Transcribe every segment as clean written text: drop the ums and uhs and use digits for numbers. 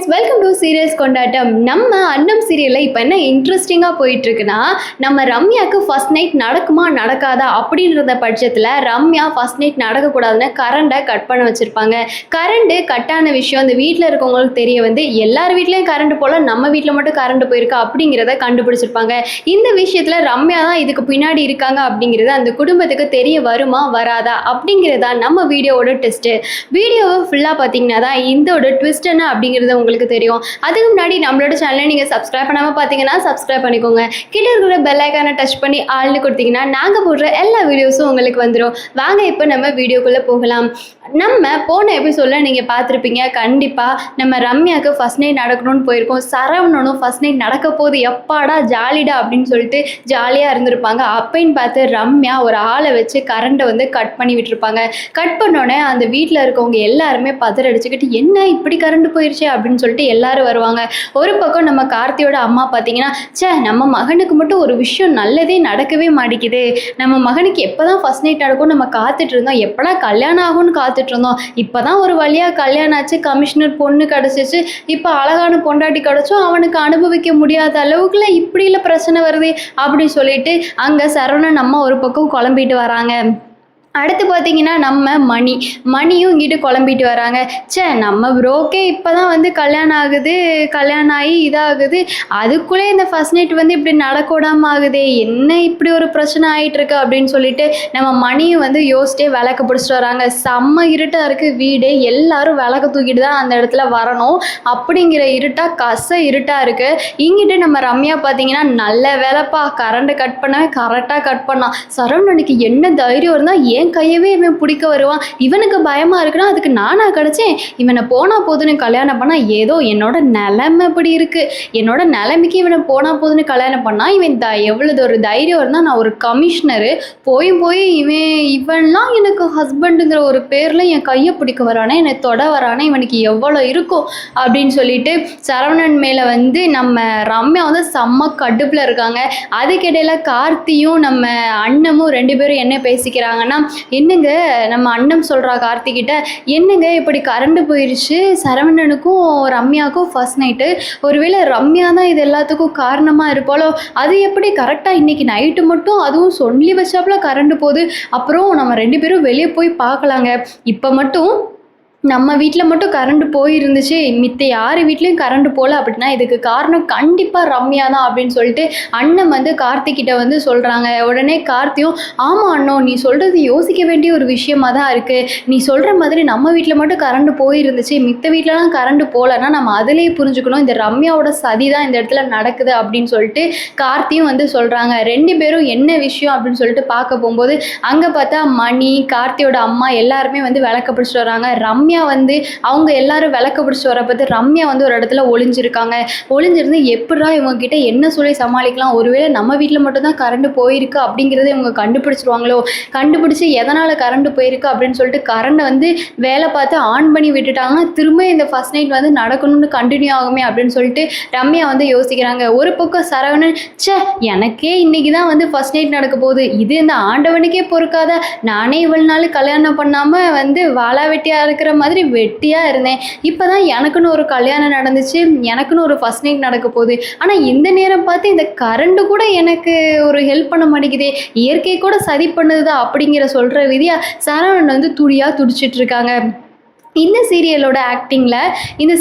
Friends, welcome to serials கொண்டாட்டம். நம்ம அன்னம் சீரியலில் இப்போ என்ன இன்ட்ரெஸ்டிங்காக போயிட்டுருக்குன்னா, நம்ம ரம்யாவுக்கு ஃபர்ஸ்ட் நைட் நடக்குமா நடக்காதா அப்படின்றத பட்சத்தில் ரம்யா ஃபர்ஸ்ட் நைட் நடக்கக்கூடாதுன்னு கரண்டை கட் பண்ண வச்சுருப்பாங்க. கரண்ட்டு கட்டான விஷயம் அந்த வீட்டில் இருக்கவங்களுக்கு தெரிய வந்து எல்லார் வீட்லேயும் கரண்ட் போல் நம்ம வீட்டில் மட்டும் கரண்ட் போயிருக்கா அப்படிங்கிறத கண்டுபிடிச்சிருப்பாங்க. இந்த விஷயத்தில் ரம்யா தான் இதுக்கு பின்னாடி இருக்காங்க அப்படிங்கிறது அந்த குடும்பத்துக்கு தெரிய வருமா வராதா அப்படிங்கிறதா நம்ம வீடியோவோட டெஸ்ட்டு. வீடியோவை ஃபுல்லாக பார்த்தீங்கன்னா தான் இதோட ட்விஸ்ட் என்ன அப்படிங்கிறது உங்களுக்கு தெரியும். அதுக்கு முன்னாடி நம்மளோட சேனலை நீங்கள் சப்ஸ்கிரைப் பண்ணாமல் பார்த்தீங்கன்னா சப்ஸ்கிரைப் பண்ணிக்கோங்க. கிட்ட இருக்கிற பெல் ஐக்கானை டச் பண்ணி ஆள்னு கொடுத்தீங்கன்னா நாங்கள் போடுற எல்லா வீடியோஸும் உங்களுக்கு வந்துடும். வாங்க இப்போ நம்ம வீடியோக்குள்ளே போகலாம். நம்ம போன எபிசோடில் நீங்கள் பார்த்துருப்பீங்க. கண்டிப்பாக நம்ம ரம்யாவுக்கு ஃபர்ஸ்ட் நைட் நடக்கணும்னு போயிருக்கோம். சரவணனும் ஃபர்ஸ்ட் நைட் நடக்க போது எப்பாடா ஜாலிடா அப்படின்னு சொல்லிட்டு ஜாலியாக இருந்திருப்பாங்க. அப்பைன்னு பார்த்து ரம்யா ஒரு ஆளை வச்சு கரண்ட்டை வந்து கட் பண்ணி விட்டுருப்பாங்க. கட் பண்ணோடனே அந்த வீட்டில் இருக்கவங்க எல்லாருமே பதறடிச்சுக்கிட்டு என்ன இப்படி கரண்ட் போயிடுச்சு அப்படின்னு சொல்லிட்டு எல்லாரும் வருவாங்க. ஒரு பக்கம் நம்ம கார்த்தியோட அம்மா பார்த்தீங்கன்னா, நம்ம மகனுக்கு மட்டும் ஒரு விஷயம் நல்லதே நடக்கவே மாட்டேங்குது, நம்ம மகனுக்கு எப்போதான் ஃபர்ஸ்ட் நைட் நடக்கும் நம்ம காத்துட்டு இருந்தோம், எப்படா கல்யாணம் ஆகும்னு காத்துட்டு இருந்தோம், இப்போதான் ஒரு வழியாக கல்யாணம் ஆச்சு, கமிஷனர் பொண்ணு கிடச்சிச்சு, இப்போ அழகான பொண்டாட்டி கிடச்சோம், அவனுக்கு அனுபவிக்க முடியாத அளவுக்குல இப்படில பிரச்சனை வருது அப்படின்னு சொல்லிட்டு அங்கே சரவணன் அம்மா ஒரு பக்கம் குழம்பிட்டு வராங்க. அடுத்து பார்த்தீங்கன்னா நம்ம மணியும் இங்கிட்டு குழம்பிட்டு வராங்க. நம்ம ப்ரோக்கே இப்போ தான் வந்து கல்யாணம் ஆகுது, கல்யாணம் ஆகி இதாகுது, அதுக்குள்ளே இந்த ஃபர்ஸ்ட் நைட் வந்து இப்படி நடக்கூடாமல் ஆகுதே, என்ன இப்படி ஒரு பிரச்சனை ஆகிட்டுருக்கு அப்படின்னு சொல்லிட்டு நம்ம மணியும் வந்து யோசிச்சே விளக்க பிடிச்சிட்டு வராங்க. செம்ம இருட்டாக இருக்குது வீடு, எல்லாரும் விளக்க தூக்கிட்டு தான் அந்த இடத்துல வரணும் அப்படிங்கிற இருட்டாக இருக்குது. இங்கிட்டு நம்ம ரம்யா பார்த்தீங்கன்னா நல்ல வேலைப்பா, கரண்ட்டை கட் பண்ணவே கரெக்டாக கட் பண்ணான். சரவணனுக்கு என்ன தைரியம் இருந்தால் என் கையவே இவன் பிடிக்க வருவான், இவனுக்கு பயமாக இருக்குன்னா அதுக்கு நானா கிடச்சேன், இவனை போனால் போதுன்னு கல்யாணம் பண்ணால் ஏதோ என்னோட நிலைமை இப்படி இருக்குது, என்னோட நிலைமைக்கு இவனை போனால் போதுன்னு கல்யாணம் பண்ணால் இவன் எவ்வளவு ஒரு தைரியம் இருந்தால் நான் ஒரு கமிஷனரு போய் இவன்லாம் எனக்கு ஹஸ்பண்டுங்கிற ஒரு பேரில் என் கையை பிடிக்க வரானே, என்னை தொட வரானே, இவனுக்கு எவ்வளோ இருக்கும் அப்படின்னு சொல்லிட்டு சரவணன் மேலே வந்து நம்ம ரம்யா வந்து செம்ம கடுப்பில் இருக்காங்க. அதுக்கிடையில் கார்த்தியும் நம்ம அண்ணமும் ரெண்டு பேரும் என்ன பேசிக்கிறாங்கன்னா, என்னங்க நம்ம அண்ணன் சொல்கிறா கார்த்திகிட்ட, என்னங்க இப்படி கரண்ட் போயிடுச்சு, சரவணனுக்கும் ரம்யாவுக்கும் ஃபர்ஸ்ட் நைட்டு, ஒருவேளை ரம்யா தான் இது எல்லாத்துக்கும் காரணமாக இருப்பாளோ, அது எப்படி கரெக்டாக இன்றைக்கி நைட்டு மட்டும் அதுவும் சொல்லி வச்சாப்புல கரண்ட் போகுது, அப்புறம் நம்ம ரெண்டு பேரும் வெளியே போய் பார்க்கலாங்க, இப்போ மட்டும் நம்ம வீட்டில் மட்டும் கரண்ட் போயிருந்துச்சு, மித்த யார் வீட்லேயும் கரண்ட் போகல அப்படின்னா இதுக்கு காரணம் கண்டிப்பாக ரம்யா தான் அப்படின்னு சொல்லிட்டு அண்ணன் வந்து கார்த்திகிட்ட வந்து சொல்கிறாங்க. உடனே கார்த்தியும், ஆமாம் அண்ணோ, நீ சொல்கிறது யோசிக்க வேண்டிய ஒரு விஷயமா தான் இருக்குது, நீ சொல்கிற மாதிரி நம்ம வீட்டில் மட்டும் கரண்ட் போயிருந்துச்சு, மித்த வீட்டிலலாம் கரண்ட் போகலன்னா நம்ம அதிலேயே புரிஞ்சுக்கணும் இந்த ரம்யாவோட சதி தான் இந்த இடத்துல நடக்குது அப்படின்னு சொல்லிட்டு கார்த்தியும் வந்து சொல்கிறாங்க. ரெண்டு பேரும் என்ன விஷயம் அப்படின்னு சொல்லிட்டு பார்க்க போகும்போது அங்கே பார்த்தா மணி, கார்த்தியோட அம்மா எல்லாருமே வந்து விளக்க பிடிச்சிட்டு வராங்க. ரம்யா வந்து அவங்க எல்லாரும் விளக்க பிடிச்சி வர பார்த்து ரம்யா வந்து ஒரு இடத்துல ஒளிஞ்சிருந்து எப்படா இவங்க கிட்ட என்ன சொல்லி சமாளிக்கலாம், ஒருவேளை நம்ம வீட்டில் மட்டும்தான் கரண்ட் போயிருக்கு அப்படிங்கிறத இவங்க கண்டுபிடிச்சிருவாங்களோ, கண்டுபிடிச்சி எதனால் கரண்ட் போயிருக்கு அப்படின்னு சொல்லிட்டு கரண்டை வந்து வேலை பார்த்து ஆன் பண்ணி விட்டுட்டாங்கன்னா திரும்ப இந்த ஃபர்ஸ்ட் நைட் வந்து நடக்கணும்னு கண்டினியூ ஆகுமே அப்படின்னு சொல்லிட்டு ரம்யா வந்து யோசிக்கிறாங்க. ஒரு பக்கம் சரவணன், எனக்கே இன்னைக்கு தான் வந்து ஃபர்ஸ்ட் நைட் நடக்க போகுது, இது இந்த ஆண்டவனுக்கே பொறுக்காத, நானே இவ்வளவு நாள் கல்யாணம் பண்ணாமல் வந்து வாழா வெட்டியாக இருக்கிற மாதிரி வெட்டியாக இருந்தேன், இப்போ தான் எனக்குன்னு ஒரு கல்யாணம் நடந்துச்சு, எனக்குன்னு ஒரு ஃபர்ஸ்ட் நைட் நடக்க போகுது, ஆனால் இந்த நேரம் பார்த்து இந்த கரண்ட்டு கூட எனக்கு ஒரு ஹெல்ப் பண்ண மாட்டேங்குது, இயற்கை கூட சதி பண்ணுதுதா அப்படிங்கிற சொல்கிற விதியா சரவணன் வந்து துடியாக துடிச்சிட்டு இருக்காங்க. இந்த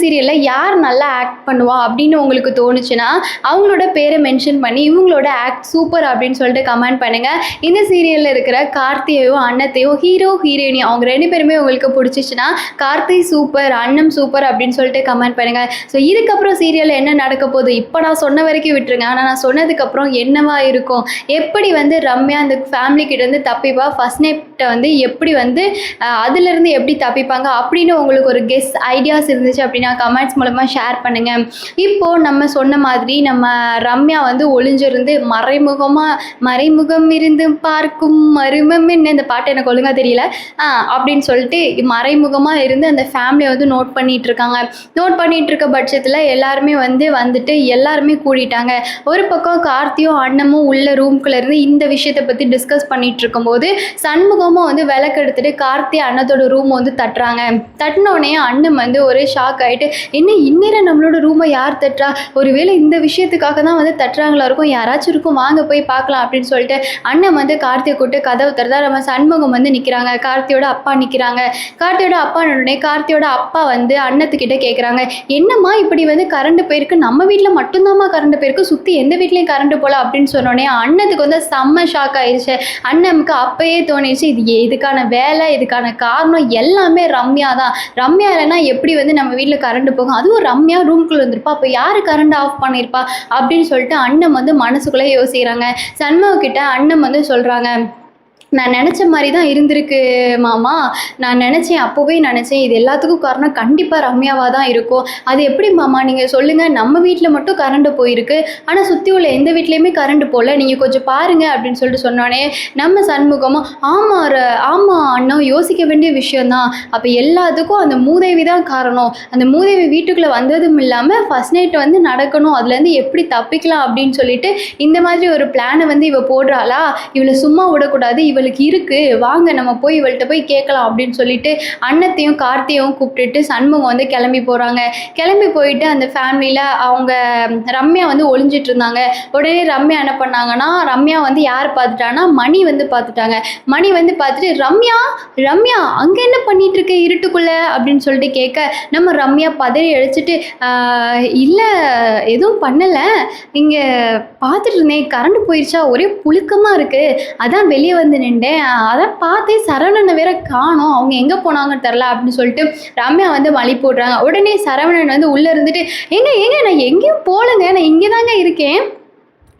சீரியலில் யார் நல்லா ஆக்ட் பண்ணுவா அப்படின்னு உங்களுக்கு தோணுச்சுன்னா அவங்களோட பேரை மென்ஷன் பண்ணி இவங்களோட ஆக்ட் சூப்பர் அப்படின்னு சொல்லிட்டு கமெண்ட் பண்ணுங்கள். இந்த சீரியலில் இருக்கிற கார்த்தியையும் அன்னத்தையும் ஹீரோயினி அவங்க ரெண்டு பேருமே உங்களுக்கு பிடிச்சிச்சுன்னா கார்த்தி சூப்பர், அண்ணம் சூப்பர் அப்படின்னு சொல்லிட்டு கமெண்ட் பண்ணுங்கள். ஸோ இதுக்கப்புறம் சீரியலில் என்ன நடக்க போகுது இப்போ நான் சொன்ன வரைக்கும் விட்டுருங்க, ஆனால் நான் சொன்னதுக்கப்புறம் என்னவா இருக்கும், எப்படி வந்து ரம்யா அந்த ஃபேமிலி கிட்டேருந்து தப்பிப்பா, ஃபர்ஸ்ட் நைட்டை வந்து எப்படி வந்து அதுலேருந்து எப்படி தப்பிப்பாங்க அப்படின்னு உங்களுக்கு ஒரு கெஸ் ஐடியாஸ் இருந்துச்சு அப்படின்னா கமெண்ட்ஸ் மூலமாக ஷேர் பண்ணுங்கள். இப்போது நம்ம சொன்ன மாதிரி நம்ம ரம்யா வந்து ஒளிஞ்சிருந்து மறைமுகம் இருந்து பார்க்கும் மருமம் என்ன, இந்த பாட்டு எனக்கு ஒழுங்காக தெரியல, அப்படின்னு சொல்லிட்டு மறைமுகமாக இருந்து அந்த ஃபேமிலியை வந்து நோட் பண்ணிகிட்டு இருக்க பட்சத்தில் எல்லாருமே வந்துட்டு எல்லாருமே கூடிட்டாங்க. ஒரு பக்கம் கார்த்தியும் அண்ணமும் உள்ள ரூம்குள்ளே இருந்து இந்த விஷயத்தை பற்றி டிஸ்கஸ் பண்ணிகிட்டு இருக்கும்போது சண்முகமும் வந்து விளக்கு எடுத்துகிட்டு கார்த்தி அண்ணத்தோட ரூம் வந்து தட்டுறாங்க. தட்டினோடனே அண்ணன் வந்து ஒரே ஷாக் ஆகிட்டு, என்ன இந்நேரம் நம்மளோட ரூமை யார் தட்டுறா, ஒருவேளை இந்த விஷயத்துக்காக தான் வந்து தட்டுறாங்களா இருக்கும், யாராச்சும் இருக்கும், வாங்க போய் பார்க்கலாம் அப்படின்னு சொல்லிட்டு அண்ணன் வந்து கார்த்தியை கூப்பிட்டு கதவு திறந்தா நம்ம சண்முகம் வந்து நிற்கிறாங்க. கார்த்தியோட அப்பா நிற்கிறாங்க. கார்த்தியோட அப்பா உடனே கார்த்தியோட அப்பா வந்து அண்ணத்துக்கிட்ட கேட்குறாங்க, என்னம்மா இப்படி வந்து கரண்ட் போயிருக்கு, நம்ம வீட்டில் மட்டும்தாம்மா கரண்ட் போயிருக்கு, சுற்றி எந்த வீட்லேயும் கரண்ட் போல அப்படின்னு சொன்னோடனே அண்ணத்துக்கு வந்து செம்ம ஷாக் ஆயிடுச்சு. அண்ணனுக்கு அப்பயே தோணிடுச்சு, இதுக்கான வேலை, இதுக்கான காரணம் எல்லாமே ரம்யா தான். ரம்யா இல்லைன்னா எப்படி வந்து நம்ம வீட்டில் கரண்ட் போகும், அதுவும் ரம்யா ரூம்குள்ளே வந்துருப்பா, அப்போ யார் கரண்ட் ஆஃப் பண்ணியிருப்பா அப்படின்னு சொல்லிட்டு அண்ணன் வந்து மனசுக்குள்ளே யோசிக்கிறாங்க. சண்முகம் கிட்ட அண்ணன் வந்து சொல்கிறாங்க, நான் நினச்ச மாதிரி தான் இருந்திருக்கு மாமா, நான் நினச்சேன், அப்போவே நினச்சேன் இது எல்லாத்துக்கும் காரணம் கண்டிப்பாக ரம்யாவாக தான் இருக்கும். அது எப்படி மாமா நீங்கள் சொல்லுங்கள், நம்ம வீட்டில் மட்டும் கரண்ட்டு போயிருக்கு, ஆனால் சுற்றி உள்ள எந்த வீட்லேயுமே கரண்ட் போகல, நீங்கள் கொஞ்சம் பாருங்கள் அப்படின்னு சொல்லிட்டு சொன்னோடனே நம்ம சண்முகமும் ஆமாம் அண்ணன், யோசிக்க வேண்டிய விஷயந்தான், அப்போ எல்லாத்துக்கும் அந்த மூதேவி தான் காரணம், அந்த மூதேவி வீட்டுக்குள்ளே வந்ததும் இல்லாமல் ஃபர்ஸ்ட் நைட் வந்து நடக்கணும், அதுலேருந்து எப்படி தப்பிக்கலாம் அப்படின்னு சொல்லிட்டு இந்த மாதிரி ஒரு பிளானை வந்து இவ போடுறாளா, இவளை சும்மா விடக்கூடாது, இவளுக்கு இருக்கு, வாங்க நம்ம போய் இவள்கிட்ட போய் கேட்கலாம் அப்படின்னு சொல்லிட்டு அண்ணத்தையும் கார்த்தியையும் கூப்பிட்டுட்டு சண்முகம் வந்து கிளம்பி போகிறாங்க. கிளம்பி போயிட்டு அந்த ஃபேமிலியில் அவங்க ரம்யா வந்து ஒளிஞ்சிட்டு இருந்தாங்க. உடனே ரம்யா என்ன பண்ணாங்கன்னா, ரம்யா வந்து யார் பார்த்துட்டாங்கன்னா மணி வந்து பார்த்துட்டாங்க. மணி வந்து பார்த்துட்டு ரம்யா அங்கே என்ன பண்ணிட்டு இருக்க இருட்டுக்குள்ளே அப்படின்னு சொல்லிட்டு கேட்க, நம்ம ரம்யா பதறி அடிச்சுட்டு, இல்லை எதுவும் பண்ணலை, இங்கே பார்த்துட்டு இருந்தேன், கரண்ட் போயிடுச்சா, ஒரே புழுக்கமாக இருக்குது, அதான் வெளியே வந்து நின்றேன், அதான் பார்த்தேன் சரவணனை வேற காணோம், அவங்க எங்கே போனாங்கன்னு தெரில அப்படின்னு சொல்லிட்டு ரம்யா வந்து வழி போடுறாங்க. உடனே சரவணன் வந்து உள்ளே இருந்துட்டு, ஏங்க நான் எங்கேயும் போகலைங்க, நான் இங்கே தாங்க இருக்கேன்,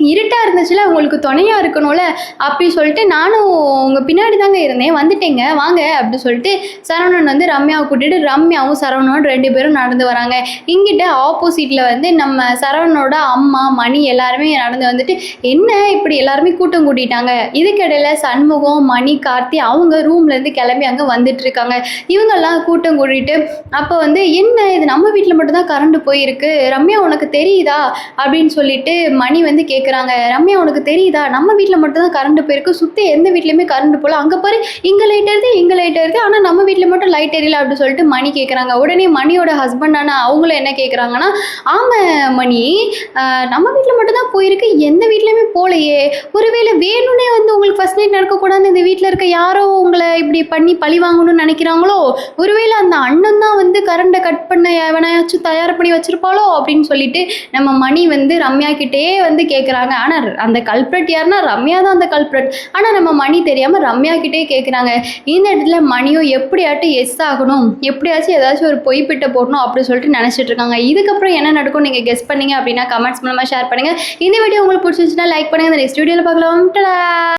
இருட்டாக இருந்துச்சுல உங்களுக்கு துணையாக இருக்கணும்ல அப்படி சொல்லிட்டு நானும் உங்கள் பின்னாடி தாங்க இருந்தேன், வந்துட்டேங்க வாங்க அப்படின்னு சொல்லிட்டு சரவணன் வந்து ரம்யாவை கூட்டிகிட்டு ரம்யாவும் சரவணனும் 2 பேரும் நடந்து வராங்க. இங்கிட்ட ஆப்போசிட்டில் வந்து நம்ம சரவணனோட அம்மா மணி எல்லாருமே நடந்து வந்துட்டு, என்ன இப்படி எல்லாருமே கூட்டம் கூட்டிட்டாங்க, இதுக்கிடையில் சண்முகம் மணி கார்த்தி அவங்க ரூம்லேருந்து கிளம்பி அங்கே வந்துட்டு இருக்காங்க. இவங்கெல்லாம் கூட்டம் கூட்டிகிட்டு அப்போ வந்து, என்ன இது நம்ம வீட்டில் மட்டும்தான் கரண்ட் போயிருக்கு, ரம்யா உனக்கு தெரியுதா அப்படின்னு சொல்லிட்டு மணி வந்து கேட்குறாங்க. ரம்யா உனக்கு தெரியுதா, நம்ம வீட்டில் மட்டும்தான் கரண்ட் போயிருக்கு, சுற்றி எந்த வீட்லையுமே கரண்ட் போல, அங்கே பாரு இங்கே லைட் எரியுது ஆனால் நம்ம வீட்டில் மட்டும் லைட் எரியல அப்படின்னு சொல்லிட்டு மணி கேட்குறாங்க. உடனே மணியோட ஹஸ்பண்டான அவங்களும் என்ன கேட்குறாங்கன்னா, ஆமாம் மணி, நம்ம வீட்டில் மட்டும்தான் போயிருக்கு, எந்த வீட்லையுமே போலையே, ஒருவேளை வேணும்னே வந்து உங்களுக்கு ஃபர்ஸ்ட் நைட் நடக்கக்கூடாது, இந்த வீட்டில் இருக்க யாரோ உங்களை இப்படி பண்ணி பழி வாங்கணும்னு நினைக்கிறாங்களோ, ஒருவேளை அந்த அண்ணன் தான் வந்து கரண்ட்டை கட் பண்ண எவனாச்சும் தயார் பண்ணி வச்சிருப்பாளோ அப்படின்னு சொல்லிட்டு நம்ம மணி வந்து ரம்யா கிட்டே வந்து கேட்குறாங்க. ஆனால் அந்த கல்ப்ரட் யாருன்னா ரம்யா தான் அந்த கல்ப்ரட், ஆனால் நம்ம மணி தெரியாமல் ரம்யா கிட்டே கேட்குறாங்க. இந்த இடத்துல மணியும் எப்படியாட்டும் எஸ் ஆகணும், எப்படியாச்சும் ஏதாச்சும் ஒரு பொய்ப்பிட்ட போடணும் அப்படின்னு சொல்லிட்டு நினச்சிட்டு இருக்காங்க. இதுக்கப்புறம் என்ன நடக்கும் நீங்கள் கெஸ் பண்ணீங்க அப்படின்னா கமெண்ட்ஸ் மூலமாக ஷேர் பண்ணுங்கள். இந்த வீடியோ உங்களுக்கு பிடிச்சிருந்துச்சுன்னா லைக் பண்ணுங்கள். இந்த நெக்ஸ்ட் வீடியோவில் பார்க்கலாம்.